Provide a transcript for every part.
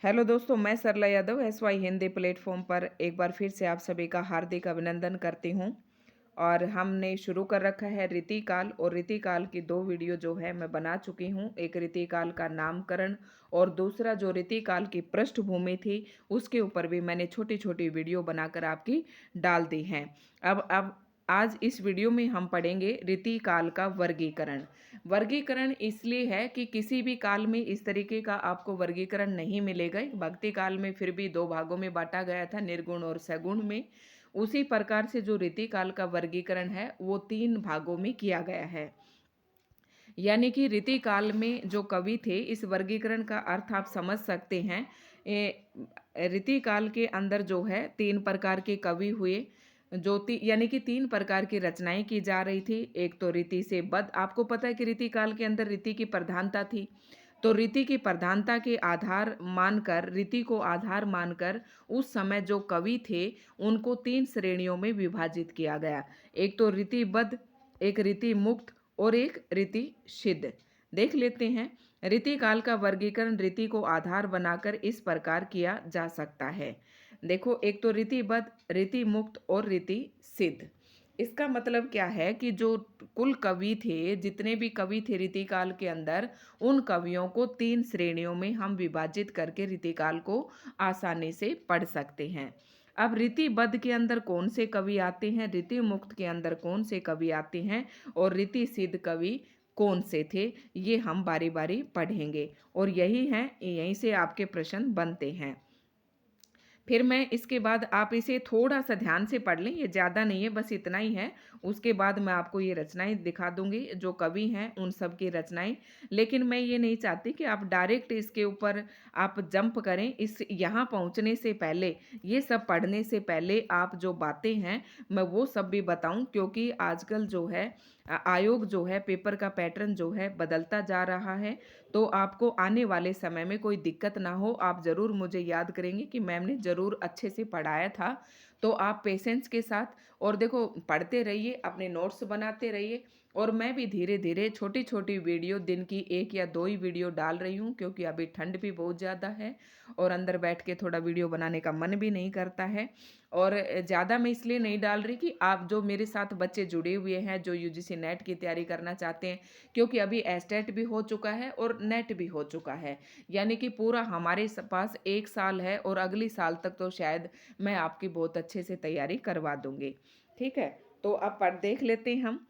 Hello दोस्तों, मैं सरला Yadav SY Hindi platform पर एक बार फिर से आप सभी का हार्दिक अभिनंदन करती हूँ। और हमने शुरू कर रखा है रीतिकाल, और रीतिकाल की दो वीडियो जो है मैं बना चुकी हूँ। एक रीतिकाल का नामकरण और दूसरा जो रीतिकाल की पृष्ठभूमि थी उसके ऊपर भी मैंने छोटी छोटी वीडियो बनाकर आपकी डाल दी हैं। अब आज इस वीडियो में हम पढ़ेंगे रीतिकाल का वर्गीकरण। वर्गीकरण इसलिए है कि किसी भी काल में इस तरीके का आपको वर्गीकरण नहीं मिलेगा। भक्ति काल में फिर भी दो भागों में बांटा गया था, निर्गुण और सगुण में। उसी प्रकार से जो रीतिकाल का वर्गीकरण है वो तीन भागों में किया गया है। यानी कि रीतिकाल में जो कवि थे, इस वर्गीकरण का अर्थ आप समझ सकते हैं। रीतिकाल के अंदर जो है तीन प्रकार के कवि हुए, यानी कि तीन प्रकार की रचनाएं की जा रही थी। एक तो रीति से बद्ध, आपको पता है कि रीतिकाल के अंदर रीति की प्रधानता थी। तो रीति की प्रधानता के आधार मानकर, रीति को आधार मानकर उस समय जो कवि थे उनको तीन श्रेणियों में विभाजित किया गया। एक तो रीतिबद्ध, एक रीति मुक्त और एक रीति सिद्ध। देख लेते हैं। रीति काल का वर्गीकरण रीति को आधार बनाकर इस प्रकार किया जा सकता है। देखो, एक तो रीतिबद्ध, रीति मुक्त और रीति सिद्ध। इसका मतलब क्या है कि जो कुल कवि थे, जितने भी कवि थे रीतिकाल के अंदर, उन कवियों को तीन श्रेणियों में हम विभाजित करके रीतिकाल को आसानी से पढ़ सकते हैं। अब रीतिबद्ध के अंदर कौन से कवि आते हैं, रीति मुक्त के अंदर कौन से कवि आते हैं और रीति सिद्ध कवि कौन से थे, ये हम बारी बारी पढ़ेंगे। और यहीं से आपके प्रश्न बनते हैं। फिर मैं इसके बाद, आप इसे थोड़ा सा ध्यान से पढ़ लें, ये ज़्यादा नहीं है, बस इतना ही है। उसके बाद मैं आपको ये रचनाएं दिखा दूंगी, जो कवि हैं उन सब की रचनाएं। लेकिन मैं ये नहीं चाहती कि आप डायरेक्ट इसके ऊपर आप जंप करें। इस यहाँ पहुँचने से पहले, ये सब पढ़ने से पहले आप जो बातें हैं मैं वो सब भी बताऊं, क्योंकि आजकल जो है आयोग जो है, पेपर का पैटर्न जो है बदलता जा रहा है। तो आपको आने वाले समय में कोई दिक्कत ना हो, आप ज़रूर मुझे याद करेंगे कि मैम ने ज़रूर अच्छे से पढ़ाया था। तो आप पेशेंस के साथ, और देखो, पढ़ते रहिए, अपने नोट्स बनाते रहिए। और मैं भी धीरे धीरे छोटी छोटी वीडियो, दिन की एक या दो ही वीडियो डाल रही हूँ, क्योंकि अभी ठंड भी बहुत ज़्यादा है और अंदर बैठ के थोड़ा वीडियो बनाने का मन भी नहीं करता है। और ज़्यादा मैं इसलिए नहीं डाल रही कि आप जो मेरे साथ बच्चे जुड़े हुए हैं, जो UGC नेट की तैयारी करना चाहते हैं, क्योंकि अभी एस्टेट भी हो चुका है और नेट भी हो चुका है, यानी कि पूरा हमारे पास एक साल है, और अगली साल तक तो शायद मैं आपकी बहुत अच्छे से तैयारी करवा दूंगी। ठीक है, तो अब पढ़ देख लेते हैं हम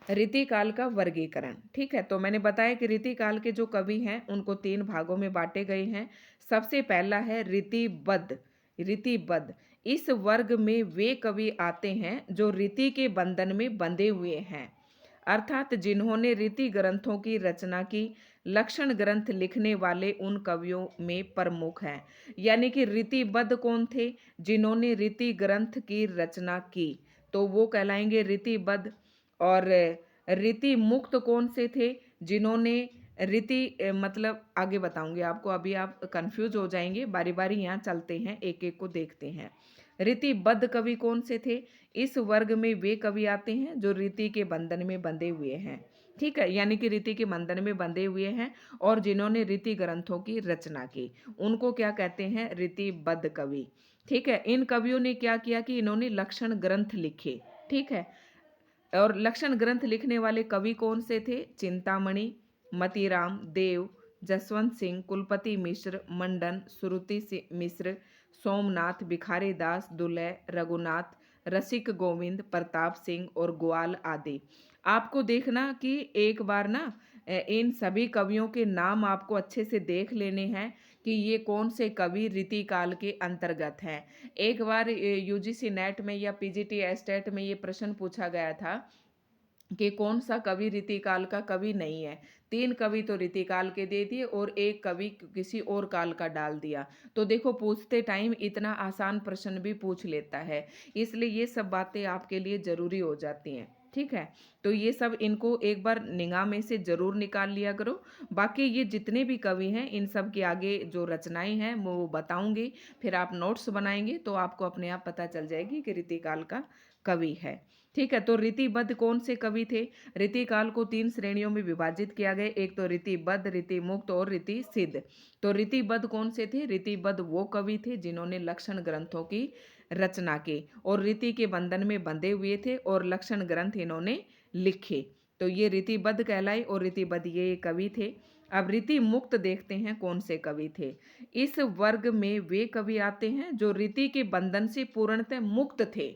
रीतिकाल का वर्गीकरण। ठीक है, तो मैंने बताया कि रीतिकाल के जो कवि हैं उनको तीन भागों में बांटे गए हैं। सबसे पहला है रीतिबद्ध। रीतिबद्ध, इस वर्ग में वे कवि आते हैं जो रीति के बंधन में बंधे हुए हैं, अर्थात जिन्होंने रीति ग्रंथों की रचना की। लक्षण ग्रंथ लिखने वाले उन कवियों में प्रमुख हैं। यानी कि रीतिबद्ध कौन थे? जिन्होंने रीति ग्रंथ की रचना की, तो वो कहलाएंगे रीतिबद्ध। और रीति मुक्त कौन से थे? जिन्होंने रीति मतलब आगे बताऊंगी आपको, अभी आप कंफ्यूज हो जाएंगे। बारी बारी यहाँ चलते हैं, एक एक को देखते हैं। रीतिबद्ध कवि कौन से थे? इस वर्ग में वे कवि आते हैं जो रीति के बंधन में बंधे हुए हैं। ठीक है, यानी कि रीति के बंधन में बंधे हुए हैं और जिन्होंने रीति ग्रंथों की रचना की, उनको क्या कहते हैं? रीतिबद्ध कवि। ठीक है, इन कवियों ने क्या किया कि इन्होंने लक्षण ग्रंथ लिखे। ठीक है, और लक्षण ग्रंथ लिखने वाले कवि कौन से थे? चिंतामणि, मतीराम, देव, जसवंत सिंह, कुलपति मिश्र, मंडन, मिश्र, सोमनाथ, भिखारी दास, दुल्ह, रघुनाथ, रसिक गोविंद, प्रताप सिंह और ग्वाल आदि। आपको देखना कि एक बार ना इन सभी कवियों के नाम आपको अच्छे से देख लेने हैं कि ये कौन से कवि रीति काल के अंतर्गत हैं। एक बार UGC नेट में या PGT एस्टेट में ये प्रश्न पूछा गया था कि कौन सा कवि रीतिकाल का कवि नहीं है। तीन कवि तो रीतिकाल के दे दिए और एक कवि किसी और काल का डाल दिया। तो देखो, पूछते टाइम इतना आसान प्रश्न भी पूछ लेता है, इसलिए ये सब बातें आपके लिए जरूरी हो जाती हैं। ठीक है, तो ये सब इनको एक बार निगाह में से जरूर निकाल लिया करो। बाकी ये जितने भी कवि हैं, इन सब के आगे जो रचनाएं हैं वो बताऊंगी, फिर आप नोट्स बनाएंगे तो आपको अपने आप पता चल जाएगी कि रीतिकाल का कवि है। ठीक है, तो रीतिबद्ध कौन से कवि थे? रीतिकाल को 3 श्रेणियों में विभाजित किया गया, एक तो रीतिबद्ध, रीतिमुक्त और रीतिसिद्ध। तो रीतिबद्ध कौन से थे? रीतिबद्ध वो कवि थे जिन्होंने लक्षण ग्रंथों की रचना की और रीति के बंधन में बंधे हुए थे और लक्षण ग्रंथ इन्होंने लिखे। तो ये रीतिबद्ध कहलाए और रीतिबद्ध ये कवि थे। अब रीति मुक्त देखते हैं कौन से कवि थे। इस वर्ग में वे कवि आते हैं जो रीति के बंधन से पूर्णतः मुक्त थे।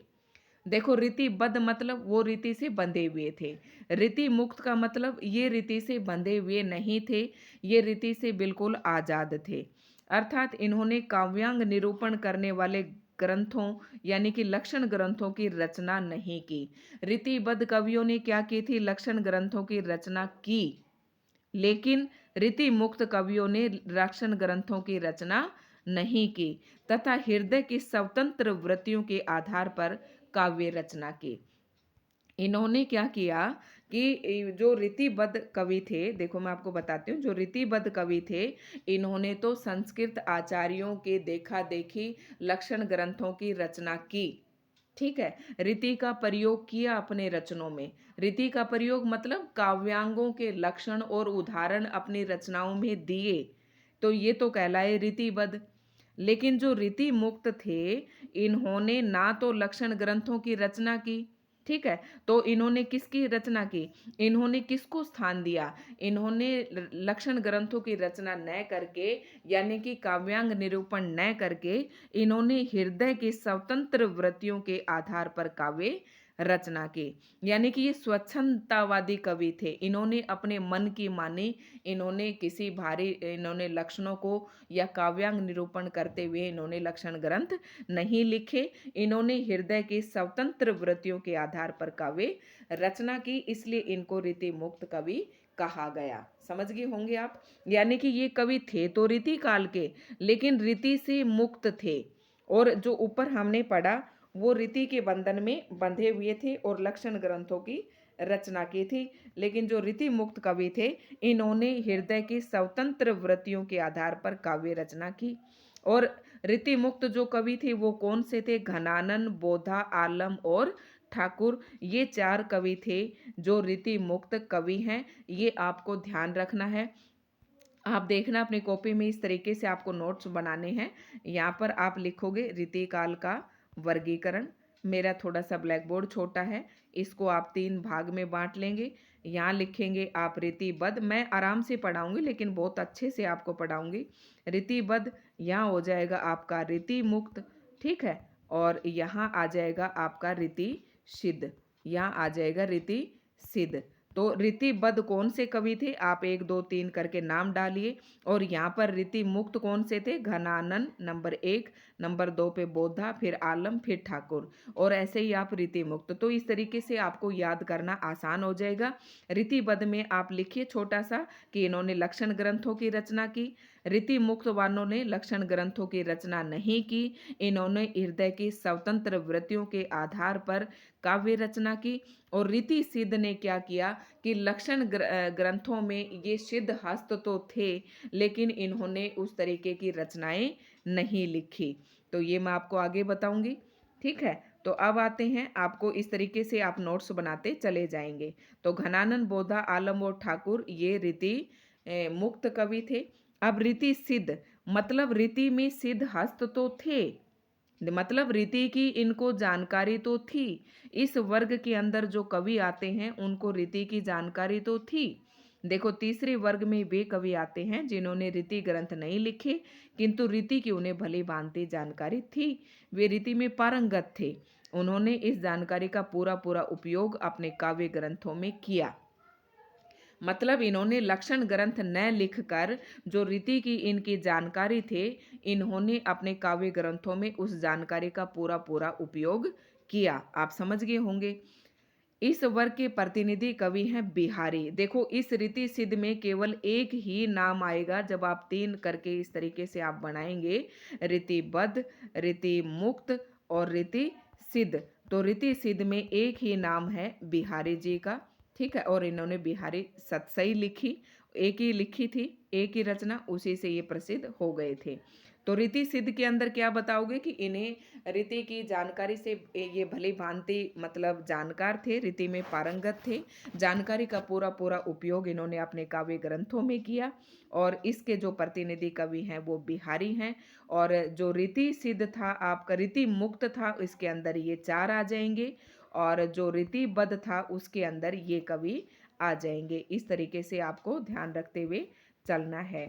देखो, रीतिबद्ध मतलब वो रीति से बंधे हुए थे। रीति मुक्त का मतलब ये रीति से बंधे हुए नहीं थे, ये रीति से बिल्कुल आजाद थे। अर्थात इन्होंने काव्यांग निरूपण करने वाले ग्रंथों यानी कि लक्षण ग्रंथों की रचना नहीं की। रीतिबद्ध कवियों ने क्या की थी? लक्षण ग्रंथों की रचना की, लेकिन रीति मुक्त कवियों ने लक्षण ग्रंथों की रचना नहीं की तथा हृदय की स्वतंत्र वृत्तियों के आधार पर काव्य रचना की। इन्होंने क्या किया कि जो रीतिबद्ध कवि थे, देखो मैं आपको बताती हूँ, जो रीतिबद्ध कवि थे इन्होंने तो संस्कृत आचार्यों के देखा देखी लक्षण ग्रंथों की रचना की। ठीक है, रीति का प्रयोग किया अपने रचनों में। रीति का प्रयोग मतलब काव्यांगों के लक्षण और उदाहरण अपनी रचनाओं में दिए, तो ये तो कहलाए रीतिबद्ध। लेकिन जो रीति मुक्त थे इन्होंने ना तो लक्षण ग्रंथों की रचना की, ठीक है, तो इन्होंने किसकी रचना की? इन्होंने किसको स्थान दिया? इन्होंने लक्षण ग्रंथों की रचना न करके यानी कि काव्यांग निरूपण न करके इन्होंने हृदय की स्वतंत्र वृत्तियों के आधार पर काव्य रचना की। यानी कि ये स्वच्छंदतावादी कवि थे। इन्होंने अपने मन की मानी, इन्होंने किसी भारी इन्होंने लक्षणों को या काव्यांग निरूपण करते हुए इन्होंने लक्षण ग्रंथ नहीं लिखे। इन्होंने हृदय की स्वतंत्र वृत्तियों के आधार पर काव्य रचना की, इसलिए इनको रीति मुक्त कवि कहा गया। समझ गए होंगे आप? यानी कि ये कवि थे तो रीति काल के, लेकिन रीति से मुक्त थे और जो ऊपर हमने पढ़ा वो रीति के बंधन में बंधे हुए थे और लक्षण ग्रंथों की रचना की थी। लेकिन जो रीति मुक्त कवि थे इन्होंने हृदय की स्वतंत्र वृत्तियों के आधार पर काव्य रचना की। और रीति मुक्त जो कवि थे वो कौन से थे? घनानन, बोधा, आलम और ठाकुर, ये 4 कवि थे जो रीति मुक्त कवि हैं। ये आपको ध्यान रखना है। आप देखना अपनी कॉपी में इस तरीके से आपको नोट्स बनाने हैं। यहाँ पर आप लिखोगे रीतिकाल का वर्गीकरण। मेरा थोड़ा सा ब्लैक बोर्ड छोटा है, इसको आप 3 भाग में बांट लेंगे। यहाँ लिखेंगे आप रीतिबद्ध, मैं आराम से पढ़ाऊंगी लेकिन बहुत अच्छे से आपको पढ़ाऊंगी। रीतिबद्ध, यहाँ हो जाएगा आपका रीति मुक्त, ठीक है, और यहाँ आ जाएगा आपका रीति सिद्ध, यहाँ आ जाएगा रीति सिद्ध। तो रीतिबद्ध कौन से कवि थे? आप 1 2 3 करके नाम डालिए। और यहाँ पर रीति मुक्त कौन से थे? घनानन नंबर 1, नंबर 2 पे बोधा, फिर आलम, फिर ठाकुर, और ऐसे ही आप रीति मुक्त। तो इस तरीके से आपको याद करना आसान हो जाएगा। रीतिबद्ध में आप लिखिए छोटा सा कि इन्होंने लक्षण ग्रंथों की रचना की। रीति मुक्त वालों ने लक्षण ग्रंथों की रचना नहीं की, इन्होंने हृदय की स्वतंत्र वृत्तियों के आधार पर काव्य रचना की। और रीति सिद्ध ने क्या किया कि लक्षण ग्रंथों में ये सिद्ध हस्त तो थे लेकिन इन्होंने उस तरीके की रचनाएं नहीं लिखी। तो ये मैं आपको आगे बताऊंगी, ठीक है। तो अब आते हैं, आपको इस तरीके से आप नोट्स बनाते चले जाएंगे। तो घनानंद, बोधा, आलम और ठाकुर ये रीति मुक्त कवि थे। अब रीति सिद्ध मतलब रीति में सिद्ध हस्त तो थे, मतलब रीति की इनको जानकारी तो थी। इस वर्ग के अंदर जो कवि आते हैं उनको रीति की जानकारी तो थी। देखो, तीसरे वर्ग में वे कवि आते हैं जिन्होंने रीति ग्रंथ नहीं लिखे किंतु रीति की उन्हें भली भांति जानकारी थी, वे रीति में पारंगत थे। उन्होंने इस जानकारी का पूरा पूरा उपयोग अपने काव्य ग्रंथों में किया। मतलब इन्होंने लक्षण ग्रंथ न लिखकर जो रीति की इनकी जानकारी थे इन्होंने अपने काव्य ग्रंथों में उस जानकारी का पूरा पूरा उपयोग किया। आप समझ गए होंगे। इस वर्ग के प्रतिनिधि कवि हैं बिहारी। देखो, इस रीति सिद्ध में केवल एक ही नाम आएगा जब आप 3 करके इस तरीके से आप बनाएंगे, रीतिबद्ध, रीति मुक्त और रीति सिद्ध। तो रीति सिद्ध में एक ही नाम है बिहारी जी का, ठीक है, और इन्होंने बिहारी सतसई लिखी एक ही लिखी थी, एक ही रचना, उसी से ये प्रसिद्ध हो गए थे। तो रीति सिद्ध के अंदर क्या बताओगे कि इन्हें रीति की जानकारी से ये भली भांति मतलब जानकार थे, रीति में पारंगत थे, जानकारी का पूरा पूरा उपयोग इन्होंने अपने काव्य ग्रंथों में किया। और इसके जो प्रतिनिधि कवि हैं वो बिहारी हैं। और जो रीति सिद्ध था आपका, रीति मुक्त था, इसके अंदर ये चार आ जाएंगे। और जो रीतिबद्ध था उसके अंदर ये कवि आ जाएंगे। इस तरीके से आपको ध्यान रखते हुए चलना है।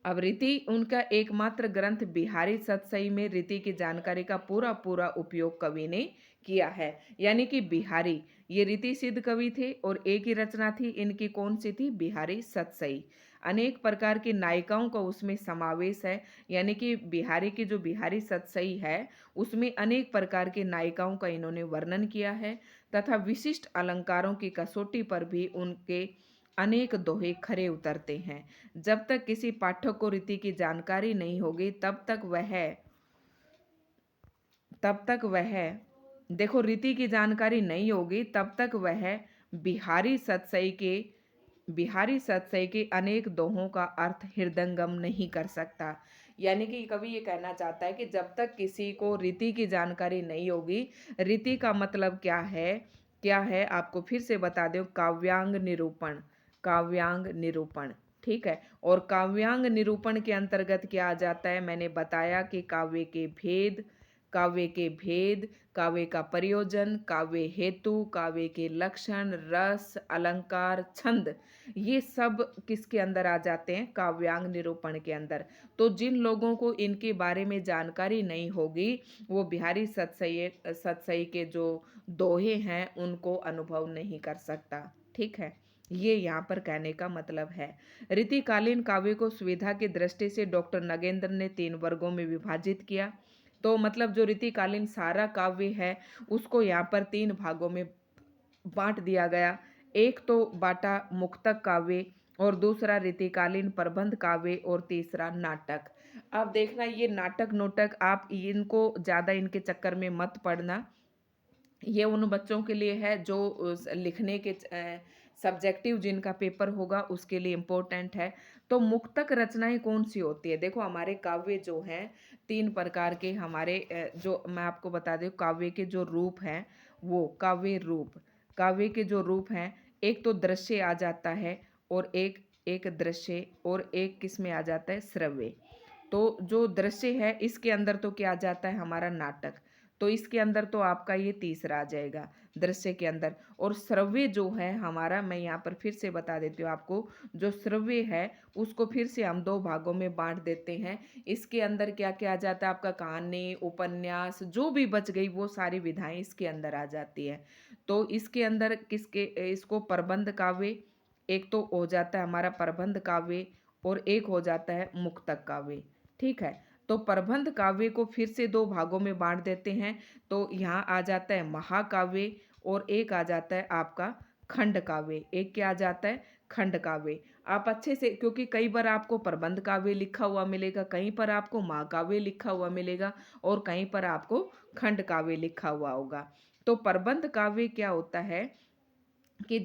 अब रीति उनका एकमात्र ग्रंथ बिहारी सतसई में रीति की जानकारी का पूरा पूरा उपयोग कवि ने किया है। यानी कि बिहारी ये रीति सिद्ध कवि थे और एक ही रचना थी इनकी, कौन सी थी? बिहारी सतसई। अनेक प्रकार की नायिकाओं का उसमें समावेश है। यानी कि बिहारी की जो बिहारी सतसई है उसमें अनेक प्रकार की नायिकाओं का इन्होंने वर्णन किया है, तथा विशिष्ट अलंकारों की कसौटी पर भी उनके अनेक दोहे खरे उतरते हैं। जब तक किसी पाठक को रीति की जानकारी नहीं होगी तब तक वह देखो, रीति की जानकारी नहीं होगी तब तक वह बिहारी सतसई के बिहारी सतसई के अनेक दोहों का अर्थ हृदयंगम नहीं कर सकता। यानी कि कवि ये कहना चाहता है कि जब तक किसी को रीति की जानकारी नहीं होगी, रीति का मतलब क्या है आपको फिर से बता दूं, काव्यांग निरूपण। काव्यांग निरूपण, ठीक है। और काव्यांग निरूपण के अंतर्गत क्या आ जाता है? मैंने बताया कि काव्य के भेद, काव्य का प्रयोजन, काव्य हेतु, काव्य के लक्षण, रस, अलंकार, छंद, ये सब किसके अंदर आ जाते हैं? काव्यांग निरूपण के अंदर। तो जिन लोगों को इनके बारे में जानकारी नहीं होगी वो बिहारी सतसई के जो दोहे हैं उनको अनुभव नहीं कर सकता। ठीक है, ये यहाँ पर कहने का मतलब है। रीतिकालीन काव्य को सुविधा की दृष्टि से डॉक्टर नगेंद्र ने 3 वर्गों में विभाजित किया। तो मतलब जो रीतिकालीन सारा काव्य है उसको यहाँ पर 3 भागों में बांट दिया गया। एक तो बाटा मुक्तक काव्य, और दूसरा रीतिकालीन प्रबंध काव्य, और तीसरा नाटक। अब देखना, ये नाटक नोटक आप इनको ज़्यादा इनके चक्कर में मत पड़ना। ये उन बच्चों के लिए है जो लिखने के सब्जेक्टिव जिनका पेपर होगा उसके लिए इम्पोर्टेंट है। तो मुक्तक रचनाएं कौन सी होती है? देखो, हमारे काव्य जो हैं 3 प्रकार के हमारे जो मैं आपको बता दूं, काव्य के जो रूप हैं वो काव्य के जो रूप हैं, एक तो दृश्य आ जाता है, और एक एक दृश्य, और एक किस में आ जाता है? श्रव्य। तो जो दृश्य है इसके अंदर तो क्या आ जाता है? हमारा नाटक। तो इसके अंदर तो आपका ये तीसरा आ जाएगा, दृश्य के अंदर। और श्रव्य जो है हमारा, मैं यहाँ पर फिर से बता देती हूँ आपको, जो श्रव्य है उसको फिर से हम 2 भागों में बांट देते हैं। इसके अंदर क्या क्या आ जाता है? आपका कहानी, उपन्यास, जो भी बच गई वो सारी विधाएं इसके अंदर आ जाती है। तो इसके अंदर इसको प्रबंध काव्य, एक तो हो जाता है हमारा प्रबंध काव्य, और एक हो जाता है मुक्तक काव्य। ठीक है, तो प्रबंध काव्य को फिर से 2 भागों में बांट देते हैं। तो यहाँ आ जाता है महाकाव्य, और एक आ जाता है आपका खंड काव्य। एक क्या आ जाता है? खंड काव्य। आप अच्छे से, क्योंकि कई बार आपको प्रबंध काव्य लिखा हुआ मिलेगा, कहीं पर आपको महाकाव्य लिखा हुआ मिलेगा, और कहीं पर आपको खंड काव्य लिखा हुआ होगा। तो प्रबंध काव्य क्या होता है कि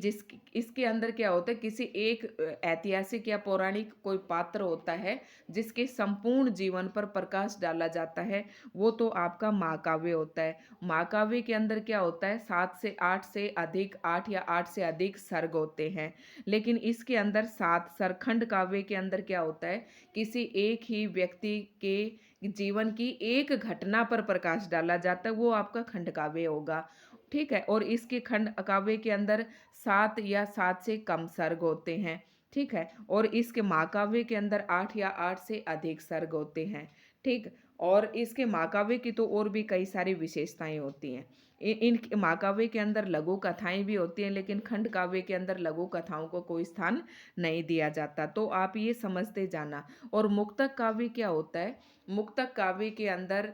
इसके अंदर क्या होता है, किसी एक ऐतिहासिक या पौराणिक कोई पात्र होता है जिसके संपूर्ण जीवन पर प्रकाश डाला जाता है, वो तो आपका महाकाव्य होता है। महाकाव्य के अंदर क्या होता है? 8 या 8 से अधिक सर्ग होते हैं। लेकिन इसके अंदर 7 सरखंड काव्य के अंदर क्या होता है? किसी एक ही व्यक्ति के जीवन की एक घटना पर प्रकाश डाला जाता है, वो आपका खंड काव्य होगा। ठीक है, और इसके खंड काव्य के अंदर 7 या 7 से कम सर्ग होते हैं। ठीक है, और इसके महाकाव्य के अंदर 8 या 8 से अधिक सर्ग होते हैं। ठीक, और इसके महाकाव्य की तो और भी कई सारी विशेषताएं होती हैं। इन महाकाव्य के अंदर लघु कथाएं भी होती हैं, लेकिन खंड काव्य के अंदर लघु कथाओं को कोई स्थान नहीं दिया जाता। तो आप ये समझते जाना। और मुक्तक काव्य क्या होता है? मुक्तक काव्य के अंदर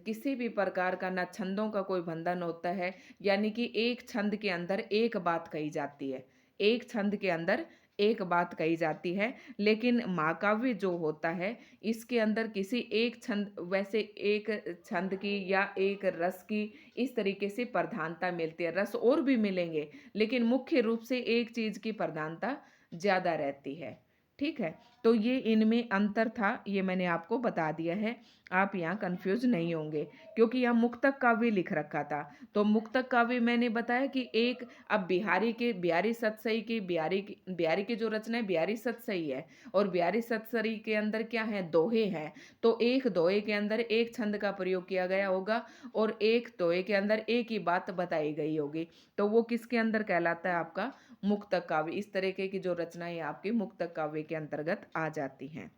किसी भी प्रकार का ना छंदों का कोई बंधन होता है। यानी कि एक छंद के अंदर एक बात कही जाती है, एक छंद के अंदर एक बात कही जाती है। लेकिन महाकाव्य जो होता है इसके अंदर किसी एक छंद, वैसे एक छंद की या एक रस की इस तरीके से प्रधानता मिलती है। रस और भी मिलेंगे, लेकिन मुख्य रूप से एक चीज की प्रधानता ज़्यादा रहती है। ठीक है, तो ये इनमें अंतर था, ये मैंने आपको बता दिया है। आप यहाँ कंफ्यूज नहीं होंगे, क्योंकि यहाँ मुक्तक काव्य लिख रखा था। तो मुक्तक काव्य मैंने बताया कि एक, अब बिहारी सतसई की बिहारी की जो रचना है बिहारी सतसई है, और बिहारी सतसई के अंदर क्या है, दोहे हैं। तो एक दोहे के अंदर एक छंद का प्रयोग किया गया होगा, और एक दोहे के अंदर एक ही बात बताई गई होगी। तो वो किसके अंदर कहलाता है, आपका मुक्तक काव्य। इस तरीके की जो रचनाएं आपकी मुक्तक काव्य के अंतर्गत आ जाती हैं।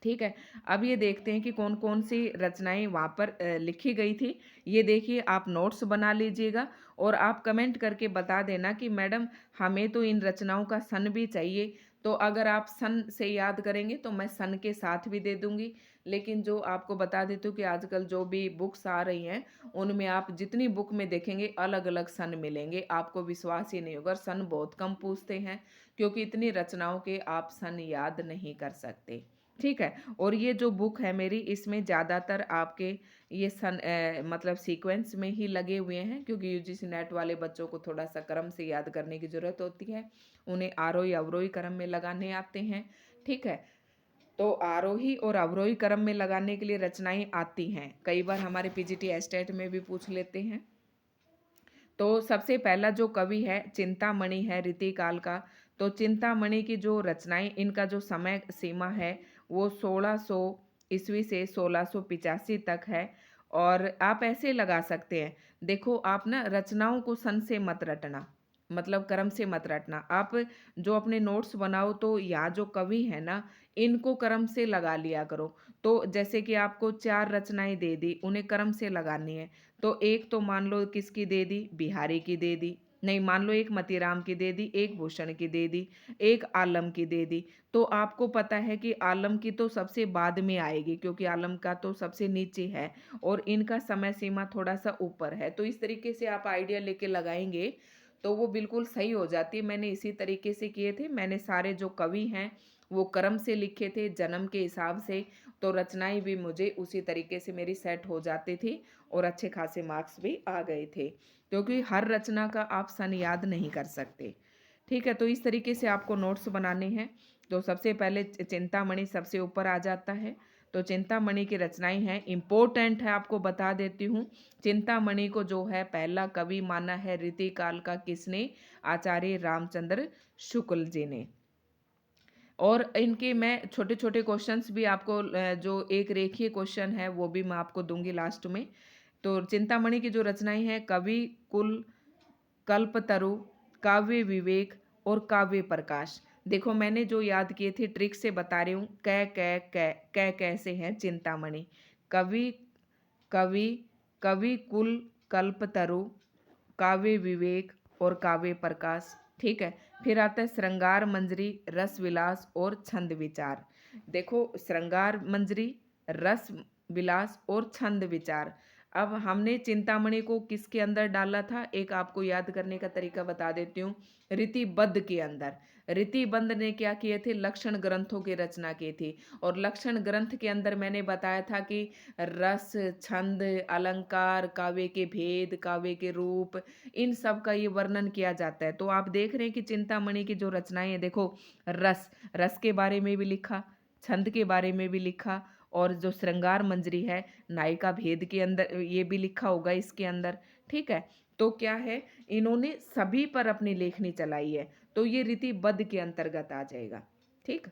ठीक है, अब ये देखते हैं कि कौन कौन सी रचनाएं वहाँ पर लिखी गई थी। ये देखिए, आप नोट्स बना लीजिएगा और आप कमेंट करके बता देना कि मैडम हमें तो इन रचनाओं का सन भी चाहिए। तो अगर आप सन से याद करेंगे तो मैं सन के साथ भी दे दूंगी, लेकिन जो आपको बता देती हूँ कि आजकल जो भी बुक्स आ रही हैं उनमें आप जितनी बुक में देखेंगे अलग अलग सन मिलेंगे, आपको विश्वास ही नहीं होगा। सन बहुत कम पूछते हैं, क्योंकि इतनी रचनाओं के आप सन याद नहीं कर सकते। ठीक है, और ये जो बुक है मेरी, इसमें ज़्यादातर आपके ये मतलब सीक्वेंस में ही लगे हुए हैं, क्योंकि यूजीसी नेट वाले बच्चों को थोड़ा सा क्रम से याद करने की ज़रूरत होती है। उन्हें आरोही अवरोही क्रम में लगाने आते हैं। ठीक है, तो आरोही और अवरोही क्रम में लगाने के लिए रचनाएं आती हैं, कई बार हमारे पीजीटी एस्टेट में भी पूछ लेते हैं। तो सबसे पहला जो कवि है चिंतामणि है रीतिकाल का। तो चिंतामणि की जो रचनाएं, इनका जो समय सीमा है वो 1600 ईस्वी से 1685 तक है। और आप ऐसे लगा सकते हैं, देखो आप ना रचनाओं को सन से मत रटना, मतलब क्रम से मत रटना। आप जो अपने नोट्स बनाओ तो यहाँ जो कवि है ना, इनको क्रम से लगा लिया करो। तो जैसे कि आपको 4 रचनाएं दे दी, उन्हें क्रम से लगानी है। तो एक तो मान लो किसकी दे दी, बिहारी की दे दी, नहीं मान लो एक मतीराम की दे दी, एक भूषण की दे दी, एक आलम की दे दी। तो आपको पता है कि आलम की तो सबसे बाद में आएगी, क्योंकि आलम का तो सबसे नीचे है और इनका समय सीमा थोड़ा सा ऊपर है। तो इस तरीके से आप आइडिया लेके लगाएंगे तो वो बिल्कुल सही हो जाती है। मैंने इसी तरीके से किए थे, मैंने सारे जो कवि हैं वो क्रम से लिखे थे जन्म के हिसाब से। तो रचनाएं भी मुझे उसी तरीके से मेरी सेट हो जाती थी और अच्छे खासे मार्क्स भी आ गए थे, क्योंकि हर रचना का आप सन याद नहीं कर सकते। ठीक है, तो इस तरीके से आपको नोट्स बनाने हैं। तो सबसे पहले चिंतामणि सबसे ऊपर आ जाता है। तो चिंतामणि की रचनाएं हैं, इम्पोर्टेंट है, आपको बता देती हूँ। चिंतामणि को जो है पहला कवि माना है रीतिकाल का, किसने, आचार्य रामचंद्र शुक्ल जी ने। और इनके मैं छोटे छोटे क्वेश्चंस भी आपको जो एक रेखीय क्वेश्चन है वो भी मैं आपको दूंगी लास्ट में। तो चिंतामणि की जो रचनाएं हैं, कवि कुल, कल्पतरु, काव्य विवेक और काव्य प्रकाश। देखो मैंने जो याद किए थे ट्रिक से बता रही हूँ, कै कैसे हैं चिंतामणि, कवि कवि कवि कुल, कल्पतरु, काव्य विवेक और काव्य प्रकाश। ठीक है, फिर आता है श्रृंगार मंजरी, रस विलास और छंद विचार। देखो श्रृंगार मंजरी, रस विलास और छंद विचार। अब हमने चिंतामणि को किसके अंदर डाला था, एक आपको याद करने का तरीका बता देती हूँ, रीतिबद्ध के अंदर। रीतिबद्ध ने क्या किए थे, लक्षण ग्रंथों की रचना की थी। और लक्षण ग्रंथ के अंदर मैंने बताया था कि रस, छंद, अलंकार, काव्य के भेद, काव्य के रूप, इन सब का ये वर्णन किया जाता है। तो आप देख रहे हैं कि चिंतामणि की जो रचनाएं हैं, देखो रस, रस के बारे में भी लिखा, छंद के बारे में भी लिखा, और जो श्रृंगार मंजरी है नायिका भेद के अंदर ये भी लिखा होगा इसके अंदर। ठीक है, तो क्या है, इन्होंने सभी पर अपनी लेखनी चलाई है, तो ये रीतिबद्ध के अंतर्गत आ जाएगा। ठीक,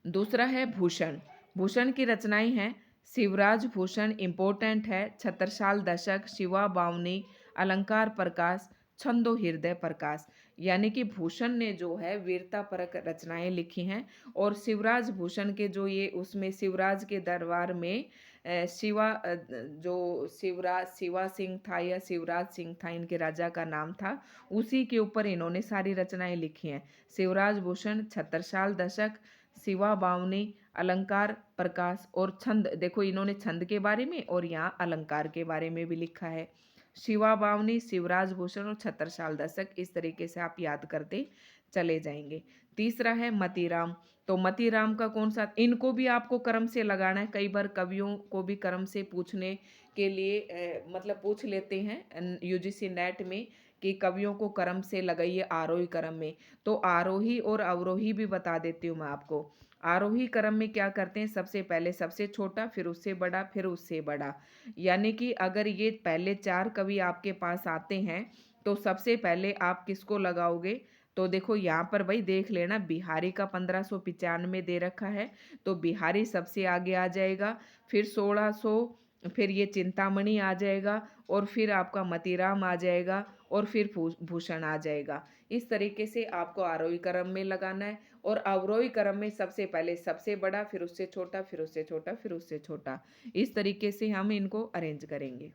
दूसरा है भूषण। भूषण की रचनाएं हैं, शिवराज भूषण इम्पोर्टेंट है, छत्रसाल दशक, शिवा बावनी, अलंकार प्रकाश, छंदो हृदय प्रकाश। यानी कि भूषण ने जो है वीरता परक रचनाएं लिखी हैं। और शिवराज भूषण के जो ये उसमें शिवराज के दरबार में जो शिवा सिंह था या शिवराज सिंह था, इनके राजा का नाम था, उसी के ऊपर इन्होंने सारी रचनाएं लिखी हैं। शिवराज भूषण, छत्रसाल दशक, शिवा बावनी, अलंकार प्रकाश और छंद। देखो इन्होंने छंद के बारे में और यहाँ अलंकार के बारे में भी लिखा है। शिवा बावनी, शिवराज भूषण और छत्रसाल दशक, इस तरीके से आप याद करते चले जाएंगे। तीसरा है मतीराम। तो मतीराम का कौन सा, इनको भी आपको क्रम से लगाना है। कई बार कवियों को भी क्रम से पूछने के लिए मतलब पूछ लेते हैं यूजीसी नेट में कि कवियों को क्रम से लगाइए आरोही क्रम में। तो आरोही और अवरोही भी बता देती हूँ मैं आपको। आरोही क्रम में क्या करते हैं, सबसे पहले सबसे छोटा, फिर उससे बड़ा, फिर उससे बड़ा। यानी कि अगर ये पहले 4 कवि आपके पास आते हैं तो सबसे पहले आप किसको लगाओगे? तो देखो यहाँ पर भाई देख लेना, बिहारी का 1595 दे रखा है, तो बिहारी सबसे आगे आ जाएगा। फिर 1600, फिर ये चिंतामणि आ जाएगा, और फिर आपका मतीराम आ जाएगा, और फिर भूषण आ जाएगा। इस तरीके से आपको आरोही क्रम में लगाना है। और अवरोही क्रम में सबसे पहले सबसे बड़ा, फिर उससे छोटा, फिर उससे छोटा, फिर उससे छोटा। इस तरीके से हम इनको अरेंज करेंगे।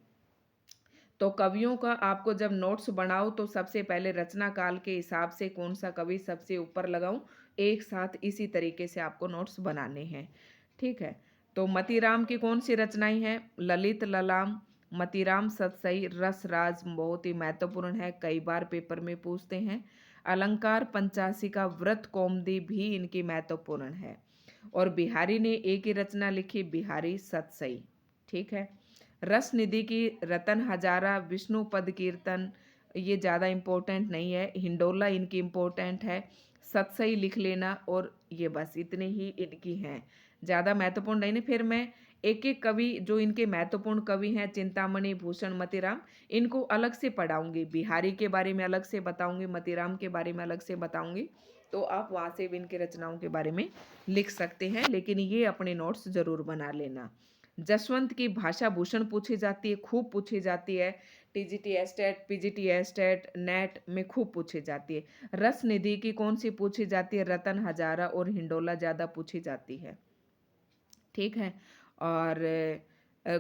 तो कवियों का आपको जब नोट्स बनाओ तो सबसे पहले रचना काल के हिसाब से कौन सा कवि सबसे ऊपर लगाऊं, एक साथ इसी तरीके से आपको नोट्स बनाने हैं। ठीक है। तो मतीराम की कौन सी रचनाएं हैं? ललित ललाम, मतीराम सतसई, रस राज बहुत ही महत्वपूर्ण है, कई बार पेपर में पूछते हैं। अलंकार पंचाशिका, व्रत कौमुदी भी इनकी महत्वपूर्ण है। और बिहारी ने एक ही रचना लिखी, बिहारी सतसई। ठीक है। रस निधि की रतन हजारा, विष्णु पद कीर्तन, ये ज़्यादा इम्पोर्टेंट नहीं है। हिंडोला इनकी इम्पोर्टेंट है, सतसई लिख लेना, और ये बस इतने ही इनकी हैं, ज़्यादा महत्वपूर्ण नहीं। फिर मैं एक एक कवि जो इनके महत्वपूर्ण कवि हैं, चिंतामणि, भूषण, मतीराम, इनको अलग से पढ़ाऊंगी। बिहारी के बारे में अलग से बताऊंगी, मतीराम के बारे में अलग से बताऊंगी। तो आप वहाँ से भी इनके रचनाओं के बारे में लिख सकते हैं, लेकिन ये अपने नोट्स जरूर बना लेना। जसवंत की भाषा भूषण पूछी जाती है, खूब पूछी जाती है। TGT estate, PGT estate, net में खूब पूछी जाती है। रस निधि की कौन सी पूछी जाती है? रतन हजारा और हिंडोला ज़्यादा पूछी जाती है। ठीक है। और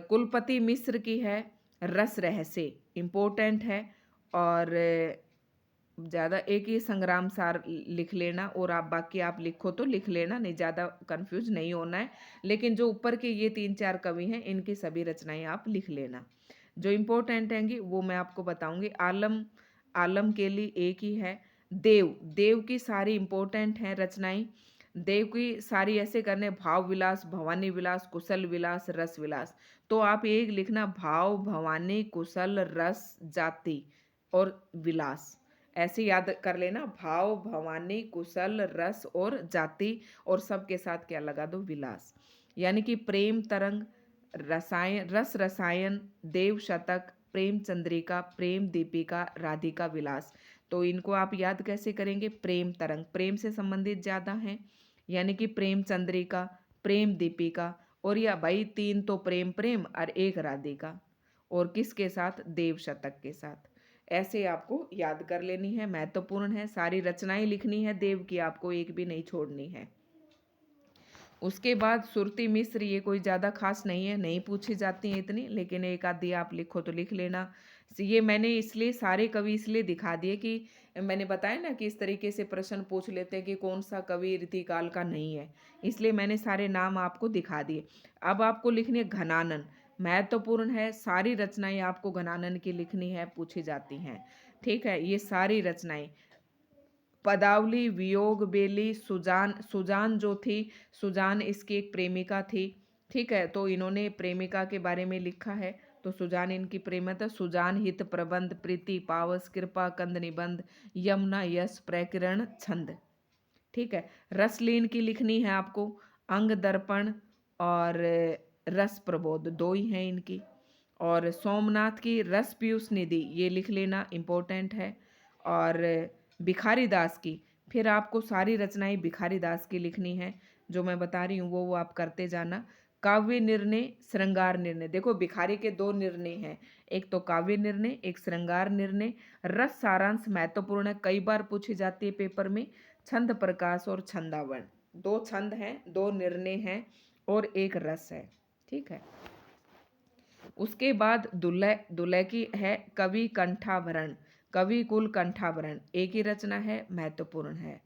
कुलपति मिश्र की है रस रहस्य, इम्पोर्टेंट है। और ज़्यादा एक ही संग्राम सार लिख लेना, और आप बाकी आप लिखो तो लिख लेना, नहीं ज़्यादा कंफ्यूज नहीं होना है। लेकिन जो ऊपर के ये 3-4 कवि हैं, इनकी सभी रचनाएं आप लिख लेना। जो इम्पोर्टेंट हैंगी वो मैं आपको बताऊंगी। आलम, आलम के लिए एक ही है। देव, देव की सारी इम्पोर्टेंट हैं रचनाएं। देव की सारी ऐसे करने, भाव विलास, भवानी विलास, कुशल विलास, रस विलास। तो आप एक लिखना, भाव, भवानी, कुशल, रस, जाति और विलास। ऐसे याद कर लेना, भाव, भवानी, कुशल, रस और जाति, और सबके साथ क्या लगा दो? विलास। यानी कि प्रेम तरंग, रसायन, रस रसायन, देव शतक, प्रेम चंद्रिका, प्रेम दीपिका, राधिका विलास। तो इनको आप याद कैसे करेंगे? प्रेम तरंग प्रेम से संबंधित ज़्यादा हैं, यानी कि प्रेम चंद्रिका, प्रेम दीपिका, और या भाई 3 तो प्रेम प्रेम और एक राधिका, और किसके साथ? देव शतक के साथ। ऐसे आपको याद कर लेनी है, महत्वपूर्ण है। सारी रचनाएं लिखनी है देव की, आपको एक भी नहीं छोड़नी है। उसके बाद सुरती मिश्र, ये कोई ज़्यादा खास नहीं है, नहीं पूछी जाती हैं इतनी, लेकिन एक आधी आप लिखो तो लिख लेना। ये मैंने इसलिए सारे कवि इसलिए दिखा दिए कि मैंने बताया ना कि इस तरीके से प्रश्न पूछ लेते हैं कि कौन सा कवि रीतिकाल का नहीं है, इसलिए मैंने सारे नाम आपको दिखा दिए। अब आपको लिखनी है घनानन, महत्वपूर्ण है। सारी रचनाएं आपको घनानन की लिखनी है, पूछी जाती हैं। ठीक है। ये सारी रचनाएं, पदावली, वियोग बेली, सुजान, सुजान जो थी, सुजान इसकी एक प्रेमिका थी। ठीक है। तो इन्होंने प्रेमिका के बारे में लिखा है, तो सुजान इनकी प्रेमिका। सुजान हित प्रबंध, प्रीति पावस, कृपा कंद निबंध, यमुना यश प्रकीर्ण छंद। ठीक है। रसलीन की लिखनी है आपको, अंग दर्पण और रस प्रबोध, दो ही हैं इनकी। और सोमनाथ की रस पीयूष निधि, ये लिख लेना, इम्पोर्टेंट है। और भिखारी दास की, फिर आपको सारी रचनाएं भिखारी दास की लिखनी है, जो मैं बता रही हूँ वो आप करते जाना। काव्य निर्णय, श्रृंगार निर्णय, देखो भिखारी के 2 निर्णय हैं, एक तो काव्य निर्णय, एक श्रृंगार निर्णय। रस सारांश महत्वपूर्ण है, कई बार पूछी जाती है पेपर में। छंद प्रकाश और छंदावरण, 2 छंद हैं, 2 निर्णय हैं, और एक रस है। ठीक है। उसके बाद दुल्ह, दुल्ह की है कवि कंठाभरण, कवि कुल कंठाभरण, एक ही रचना है, महत्वपूर्ण है।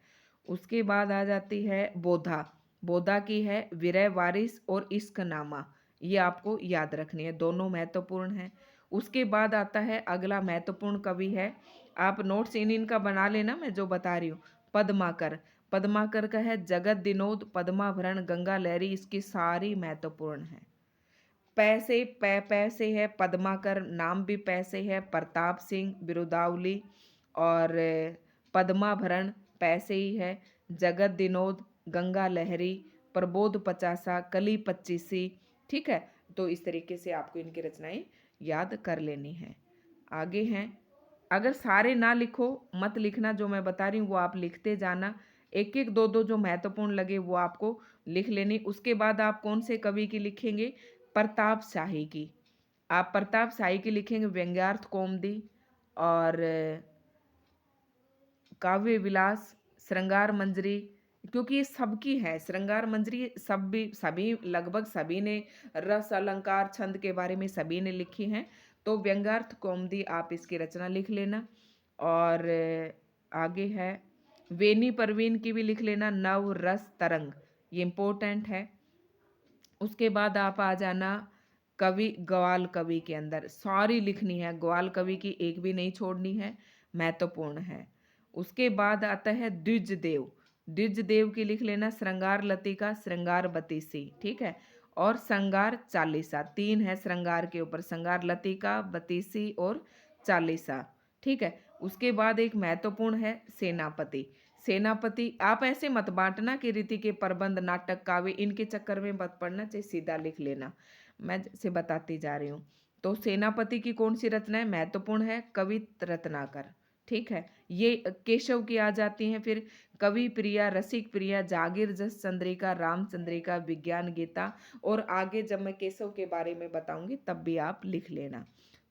उसके बाद आ जाती है बोधा, बोधा की है विरह वारिस और इश्क नामा, ये आपको याद रखनी है, दोनों महत्वपूर्ण हैं। उसके बाद आता है अगला महत्वपूर्ण कवि है, आप नोट्स इनका बना लेना, मैं जो बता रही हूँ। पद्माकर, पद्माकर का है जगत दिनोद, पद्माभरण, गंगा लहरी, इसकी सारी महत्वपूर्ण है। पैसे पैसे है, पद्माकर नाम भी पैसे है, प्रताप सिंह बिरुदावली और पद्माभरण पैसे ही है, जगत दिनोद, गंगा लहरी, प्रबोध पचासा, कली पच्चीसी। ठीक है, तो इस तरीके से आपको इनकी रचनाएं याद कर लेनी है। आगे हैं, अगर सारे ना लिखो, मत लिखना, जो मैं बता रही हूँ वो आप लिखते जाना, एक एक दो दो जो महत्वपूर्ण लगे वो आपको लिख लेनी। उसके बाद आप कौन से कवि की लिखेंगे? प्रताप शाही की। आप प्रताप शाही की लिखेंगे, व्यंग्यार्थ कौमुदी और काव्य विलास, श्रृंगार मंजरी, क्योंकि ये सबकी है। श्रृंगार मंजरी सब भी सभी लगभग सभी ने, रस अलंकार छंद के बारे में सभी ने लिखी हैं। तो व्यंग्यार्थ कौमुदी आप इसकी रचना लिख लेना। और आगे है, वेनी परवीन की भी लिख लेना, नव रस तरंग, ये इम्पोर्टेंट है। उसके बाद आप आ जाना कवि ग्वाल कवि के अंदर, सारी लिखनी है, ग्वाल कवि की एक भी नहीं छोड़नी है, महत्वपूर्ण है। उसके बाद आता है द्विज देव, द्विज देव की लिख लेना, श्रृंगार लतिका, श्रृंगार बतीसी। ठीक है, और श्रृंगार चालीसा, तीन है श्रृंगार के ऊपर, श्रृंगार लतिका, बतीसी और चालीसा। ठीक है, उसके बाद एक महत्वपूर्ण है सेनापति। सेनापति आप ऐसे मत बांटना कि रीति के प्रबंध, नाटक, काव्य, इनके चक्कर में मत पड़ना, चाहे सीधा लिख लेना, मैं जैसे बताती जा रही हूँ। तो सेनापति की कौन सी रचना है? महत्वपूर्ण है, कवि रत्नाकर। ठीक है, ये केशव की आ जाती हैं। फिर कवि प्रिया, रसिक प्रिया, जागीर जस चंद्रिका, रामचंद्रिका, विज्ञान गीता, और आगे जब मैं केशव के बारे में बताऊंगी तब भी आप लिख लेना।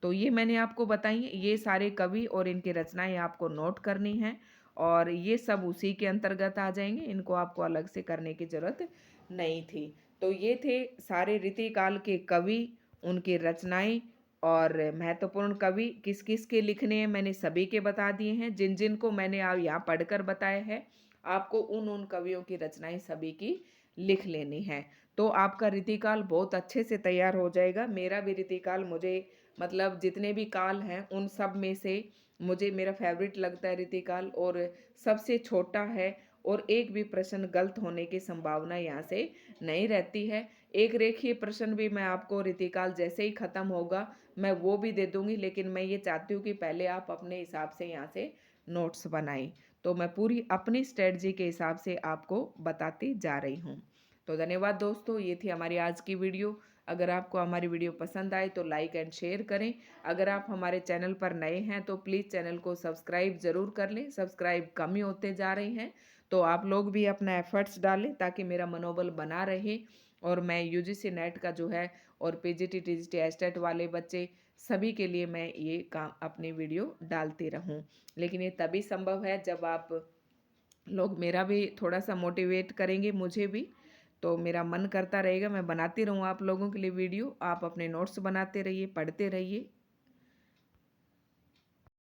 तो ये मैंने आपको बताई, ये सारे कवि और इनकी रचनाएं आपको नोट करनी है, और ये सब उसी के अंतर्गत आ जाएंगे, इनको आपको अलग से करने की जरूरत नहीं थी। तो ये थे सारे रीतिकाल के कवि, उनकी रचनाएं, और महत्वपूर्ण कवि किस किस के लिखने हैं मैंने सभी के बता दिए हैं। जिन जिन को मैंने आप यहाँ पढ़कर बताया है, आपको उन उन कवियों की रचनाएं सभी की लिख लेनी है। तो आपका रीतिकाल बहुत अच्छे से तैयार हो जाएगा। मेरा भी रीतिकाल, मुझे मतलब जितने भी काल हैं उन सब में से मुझे मेरा फेवरेट लगता है रीतिकाल, और सबसे छोटा है, और एक भी प्रश्न गलत होने की संभावना यहाँ से नहीं रहती है। एक रेखीय प्रश्न भी मैं आपको रीतिकाल जैसे ही खत्म होगा मैं वो भी दे दूंगी, लेकिन मैं ये चाहती हूँ कि पहले आप अपने हिसाब से यहाँ से नोट्स बनाएं। तो मैं पूरी अपनी स्ट्रेटजी के हिसाब से आपको बताती जा रही हूँ। तो धन्यवाद दोस्तों, ये थी हमारी आज की वीडियो। अगर आपको हमारी वीडियो पसंद आए तो लाइक एंड शेयर करें। अगर आप हमारे चैनल पर नए हैं तो प्लीज़ चैनल को सब्सक्राइब ज़रूर कर लें, सब्सक्राइब कम ही होते जा रहे हैं। तो आप लोग भी अपना एफर्ट्स डालें ताकि मेरा मनोबल बना रहे, और मैं यूजीसी नेट का जो है, और पीजीटी टीजीटी एस्टेट वाले बच्चे सभी के लिए मैं ये काम अपनी वीडियो डालती रहूं। लेकिन ये तभी संभव है जब आप लोग मेरा भी थोड़ा सा मोटिवेट करेंगे, मुझे भी, तो मेरा मन करता रहेगा मैं बनाती रहूँ आप लोगों के लिए वीडियो। आप अपने नोट्स बनाते रहिए, पढ़ते रहिए,